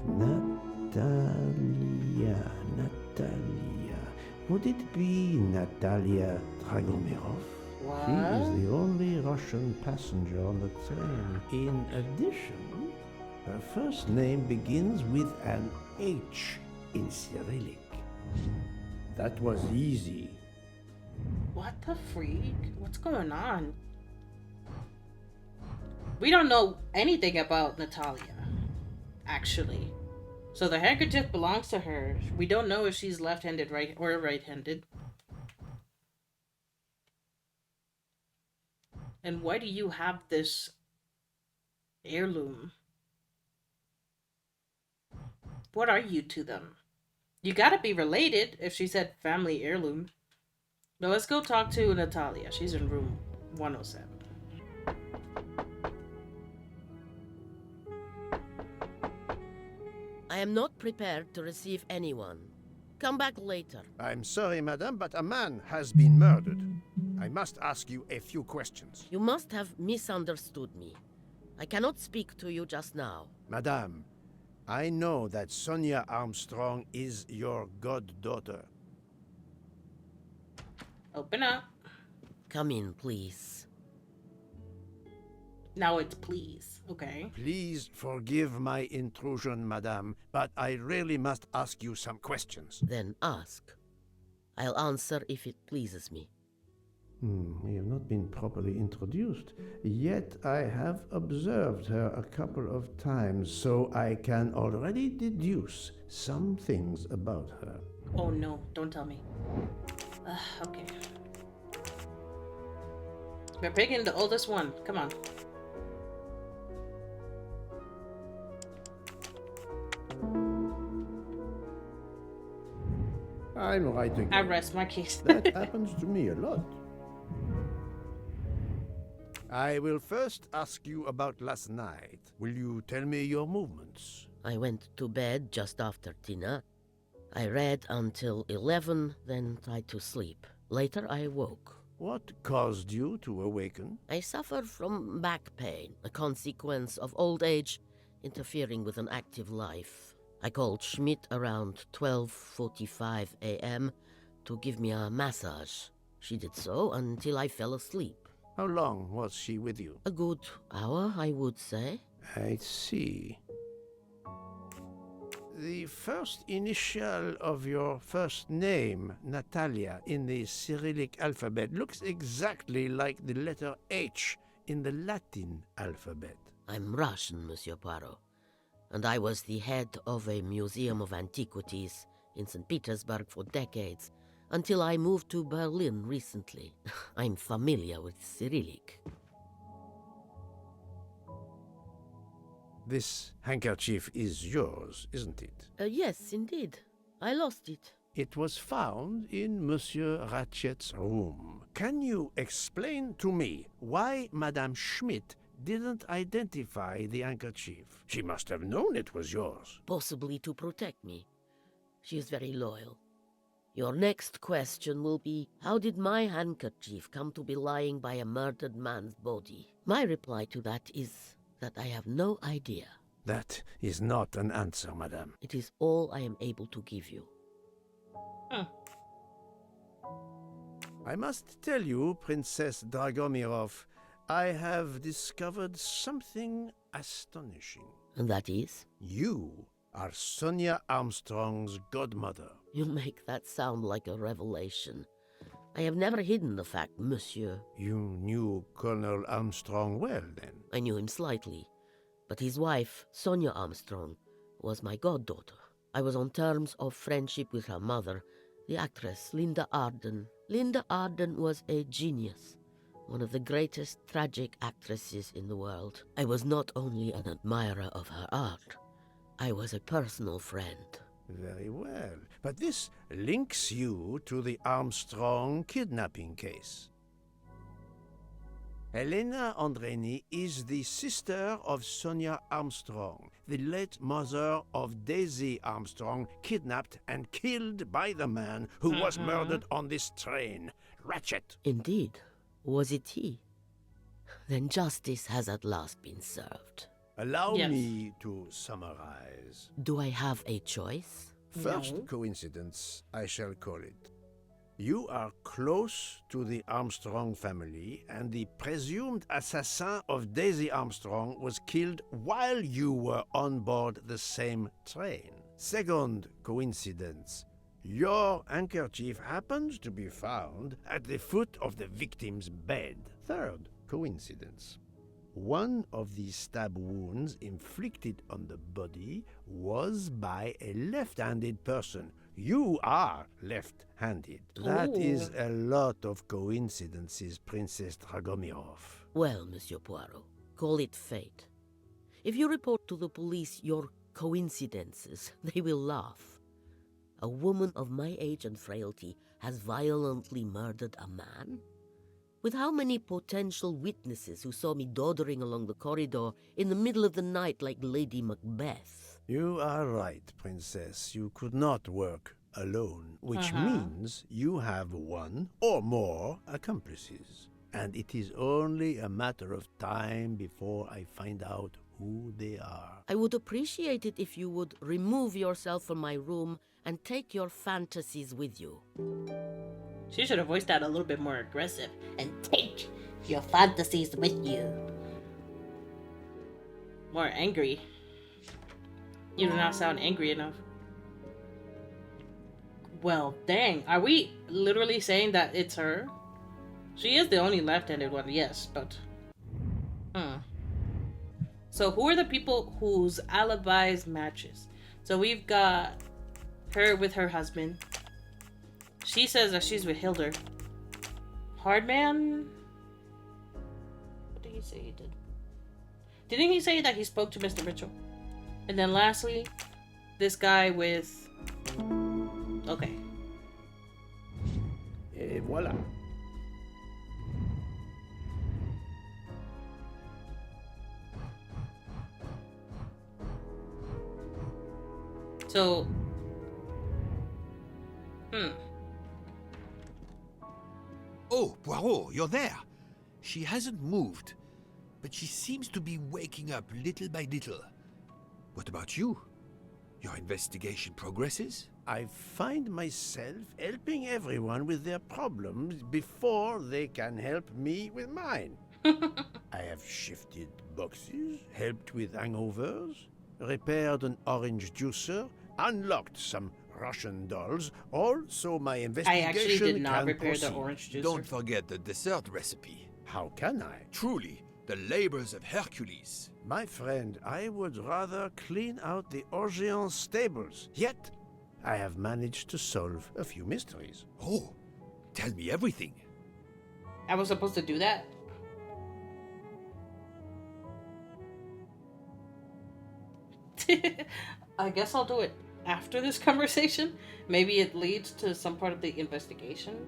Natalia. Would it be Natalia Dragomirov? What? She is the only Russian passenger on the train. In addition, her first name begins with an H in Cyrillic. That was easy. What the freak? What's going on? We don't know anything about Natalia, actually. So the handkerchief belongs to her. We don't know if she's left-handed, right, or right-handed. And why do you have this heirloom? What are you to them? You gotta be related if she said family heirloom. Now let's go talk to Natalia. She's in room 107. I am not prepared to receive anyone. Come back later. I'm sorry, madame, but a man has been murdered. I must ask you a few questions. You must have misunderstood me. I cannot speak to you just now. Madame, I know that Sonia Armstrong is your goddaughter. Open up. Come in, please. Now it's please. Okay. Please forgive my intrusion, madame, but I really must ask you some questions. Then ask. I'll answer if it pleases me. We have not been properly introduced, yet I have observed her a couple of times, so I can already deduce some things about her. Oh no, don't tell me. Okay. We're picking the oldest one. Come on. I'm right again. I rest my case. That happens to me a lot. I will first ask you about last night. Will you tell me your movements? I went to bed just after dinner. I read until 11, then tried to sleep. Later I woke. What caused you to awaken? I suffered from back pain, a consequence of old age interfering with an active life. I called Schmidt around 12:45 a.m. to give me a massage. She did so until I fell asleep. How long was she with you? A good hour, I would say. I see. The first initial of your first name, Natalia, in the Cyrillic alphabet looks exactly like the letter H in the Latin alphabet. I'm Russian, Monsieur Poirot, and I was the head of a museum of antiquities in St. Petersburg for decades, until I moved to Berlin recently. I'm familiar with Cyrillic. This handkerchief is yours, isn't it? Yes, indeed. I lost it. It was found in Monsieur Ratchet's room. Can you explain to me why Madame Schmidt didn't identify the handkerchief? She must have known it was yours. Possibly to protect me. She is very loyal. Your next question will be, how did my handkerchief come to be lying by a murdered man's body? My reply to that is that I have no idea. That is not an answer, madame. It is all I am able to give you. I must tell you, Princess Dragomirov, I have discovered something astonishing. And that is? You are Sonia Armstrong's godmother. You make that sound like a revelation. I have never hidden the fact, monsieur. You knew Colonel Armstrong well, then? I knew him slightly, but his wife, Sonia Armstrong, was my goddaughter. I was on terms of friendship with her mother, the actress Linda Arden. Linda Arden was a genius, one of the greatest tragic actresses in the world. I was not only an admirer of her art, I was a personal friend. Very well. But this links you to the Armstrong kidnapping case. Helena Andreni is the sister of Sonia Armstrong. the late mother of Daisy Armstrong, kidnapped and killed by the man who was murdered on this train. Ratchet. Indeed. Was it he? Then justice has at last been served. Allow me to summarize. Do I have a choice? First coincidence, I shall call it. You are close to the Armstrong family, and the presumed assassin of Daisy Armstrong was killed while you were on board the same train. Second coincidence. Your handkerchief happens to be found at the foot of the victim's bed. Third coincidence. One of the stab wounds inflicted on the body was by a left-handed person. You are left-handed. That is a lot of coincidences, Princess Dragomirov. Well, Monsieur Poirot, call it fate. If you report to the police your coincidences, they will laugh. A woman of my age and frailty has violently murdered a man? With how many potential witnesses who saw me doddering along the corridor in the middle of the night like Lady Macbeth? You are right, Princess. You could not work alone, which means you have one or more accomplices. And it is only a matter of time before I find out who they are. I would appreciate it if you would remove yourself from my room and take your fantasies with you. She should have voiced that a little bit more aggressive. And take your fantasies with you. More angry. You do not sound angry enough. Well, dang. Are we literally saying that it's her? She is the only left-handed one, yes, but... So who are the people whose alibis matches? So we've got her with her husband. She says that she's with Hilder. Hardman? What did he say he did? Didn't he say that he spoke to Mr. Mitchell? And then lastly, this guy with... Okay. Et voilà. So... Oh, Poirot, you're there. She hasn't moved, but she seems to be waking up little by little. What about you? Your investigation progresses? I find myself helping everyone with their problems before they can help me with mine. I have shifted boxes, helped with hangovers, repaired an orange juicer, unlocked some Russian dolls. Also, my investigation I actually did not can repair proceed. the orange juicer. Don't forget the dessert recipe. How can I? Truly, the labors of Hercules. My friend, I would rather clean out the Orient stables. Yet, I have managed to solve a few mysteries. Oh, tell me everything. I was supposed to do that? I guess I'll do it after this conversation. Maybe it leads to some part of the investigation.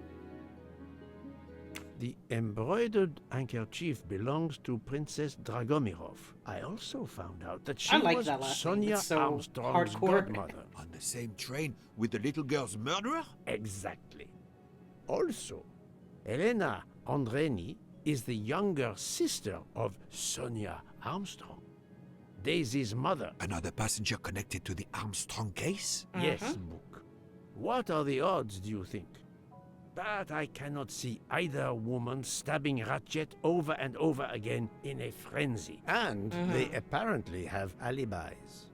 The embroidered handkerchief belongs to Princess Dragomirov. I also found out that she like was that last name. Sonia It's so Armstrong's hardcore. godmother. On the same train with the little girl's murderer? Exactly. Also, Elena Andreni is the younger sister of Sonia Armstrong, Daisy's mother. Another passenger connected to the Armstrong case? Yes, Book. What are the odds, do you think? But I cannot see either woman stabbing Ratchet over and over again in a frenzy. And they apparently have alibis.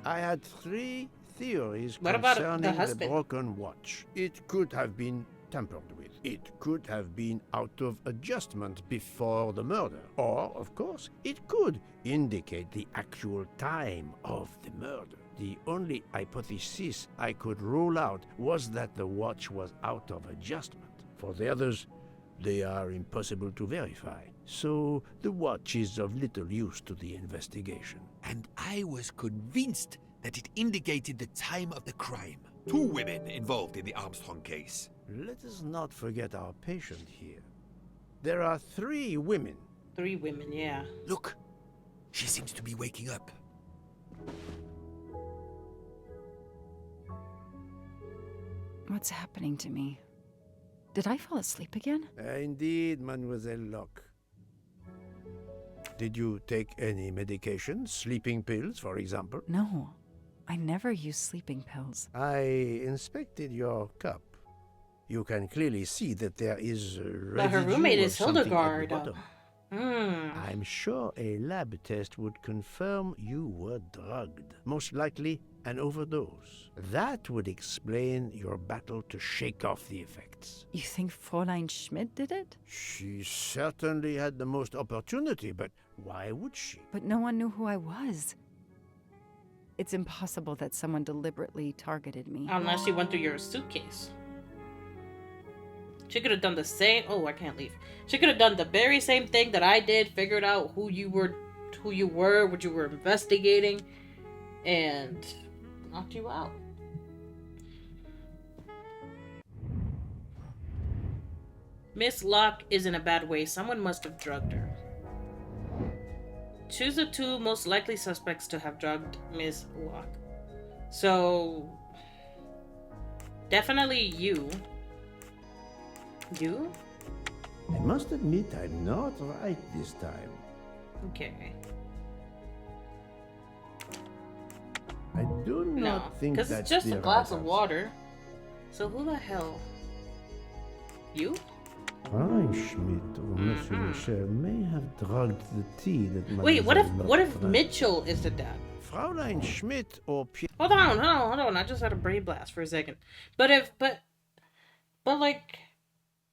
I had 3 theories What about the concerning the husband? broken watch. It could have been tampered with. It could have been out of adjustment before the murder. Or, of course, it could indicate the actual time of the murder. The only hypothesis I could rule out was that the watch was out of adjustment. For the others, they are impossible to verify. So the watch is of little use to the investigation. And I was convinced that it indicated the time of the crime. 2 women involved in the Armstrong case. Let us not forget our patient here. There are 3 women. 3 women, yeah. Look, She seems to be waking up. What's happening to me? Did I fall asleep again? Indeed, Mademoiselle Locke. Did you take any medication? Sleeping pills, for example? No, I never use sleeping pills. I inspected your cup. You can clearly see that there is But her roommate is Hildegard. Hildegard. I'm sure a lab test would confirm you were drugged. Most likely an overdose. That would explain your battle to shake off the effects. You think Fräulein Schmidt did it? She certainly had the most opportunity, but why would she? But no one knew who I was. It's impossible that someone deliberately targeted me. Unless she went through your suitcase. She could have done the same. Oh, I can't leave. She could have done the very same thing that I did. Figured out who you were, what you were investigating, and knocked you out. Miss Locke is in a bad way. Someone must have drugged her. Choose the two most likely suspects to have drugged Miss Locke. So, definitely you. You? I must admit I'm not right this time. Okay. I do not think that's because it's just the a glass right of answer. water. So who the hell? You? Fräulein Schmidt or Monsieur Michel may have drugged the tea that Wait, what if Mademoiselle Locke drank. Mitchell is the dad? Fräulein Schmidt or Pierre? Hold on. I just had a brain blast for a second. But like,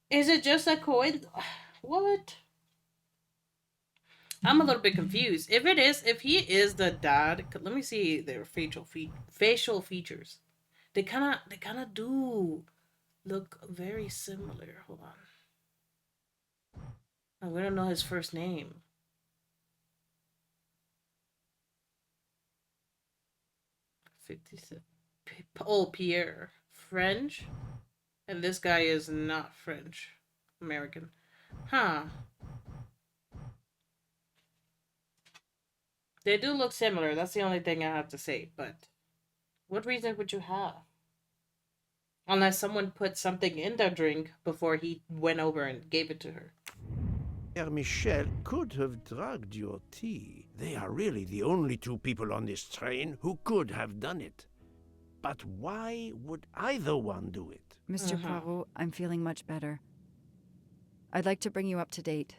is it just a coin? What? I'm a little bit confused. If he is the dad, let me see their facial features. They kind of do look very similar. Hold on. Oh, we don't know his first name. Oh, Pierre. French? And this guy is not French. American. Huh. They do look similar. That's the only thing I have to say. But what reason would you have? Unless someone put something in their drink before he went over and gave it to her. Michel could have drugged your tea. They are really the only two people on this train who could have done it. But why would either one do it? Mr. Poirot, I'm feeling much better. I'd like to bring you up to date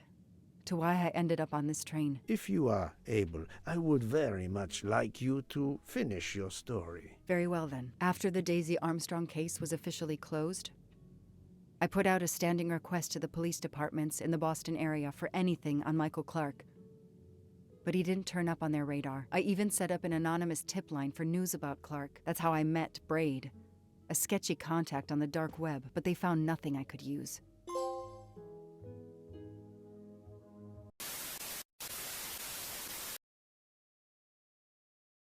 to why I ended up on this train. If you are able, I would very much like you to finish your story. Very well then. After the Daisy Armstrong case was officially closed, I put out a standing request to the police departments in the Boston area for anything on Michael Clark. But he didn't turn up on their radar. I even set up an anonymous tip line for news about Clark. That's how I met Braid, a sketchy contact on the dark web, but they found nothing I could use.